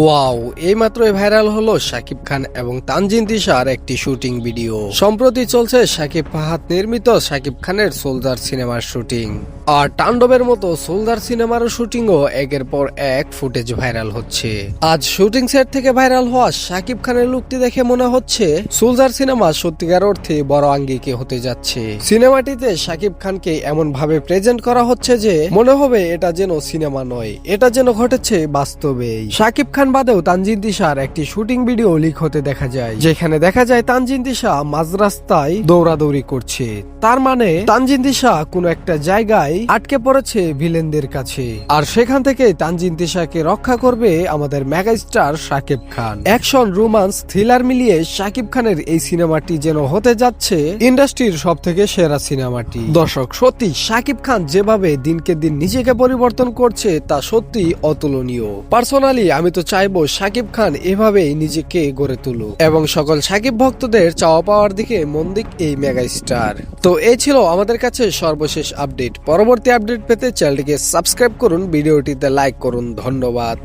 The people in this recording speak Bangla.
ওয়াও, এইমাত্রই ভাইরাল হলো শাকিব খান এবং তানজিন তিশার একটি শুটিং ভিডিও। সম্প্রতি চলছে শাকিব ফাহাদ নির্মিত শাকিব খানের সোলজার সিনেমার শুটিং। আর তাণ্ডবের মতো সোলজার সিনেমারও শুটিংও একের পর এক ফুটেজ ভাইরাল হচ্ছে। আজ শুটিং সেট থেকে ভাইরাল হওয়া শাকিব খানের লুকটি দেখে মনে হচ্ছে সোলজার সিনেমা সত্যিকার অর্থে বড় আঙ্গিকে হতে যাচ্ছে। সিনেমাটিতে শাকিব খানকে এমন ভাবে প্রেজেন্ট করা হচ্ছে যে মনে হবে এটা যেন সিনেমা নয়, এটা যেন ঘটেছে বাস্তবেই। শাকিব খান বাদেও তানজিন তিশার একটি শুটিং ভিডিও লিক হতে দেখা যায়, যেখানে দেখা যায় তানজিন তিশা মাঝ রাস্তায় দৌড়াদৌড়ি করছে। তার মানে তানজিন তিশা কোনো একটা জায়গায় আটকে পড়েছে ভিলেনদের কাছে, আর সেখান থেকে তানজিন তিশাকে রক্ষা করবে আমাদের mega star Shakib Khan. Action, romance, thriller মিলিয়ে শাকিব খানের এই সিনেমাটি যেন হতে যাচ্ছে ইন্ডাস্ট্রির সব থেকে সেরা সিনেমাটি। দর্শক, সত্যি শাকিব খান যেভাবে দিনকে দিন নিজেকে পরিবর্তন করছে তা সত্যি অতুলনীয়। পার্সোনালি আমি তো চাইবো শাকিব খান এভাবেই নিজেকে গড়ে তুলুক এবং সকল শাকিব ভক্তদের চাওয়া পাওয়ার দিকে মন দিক এই মেগা স্টার। তো এই ছিল আমাদের কাছে সর্বশেষ আপডেট। পরবর্তী আপডেট পেতে চ্যানেলটিকে সাবস্ক্রাইব করুন, ভিডিওটিতে লাইক করুন। ধন্যবাদ।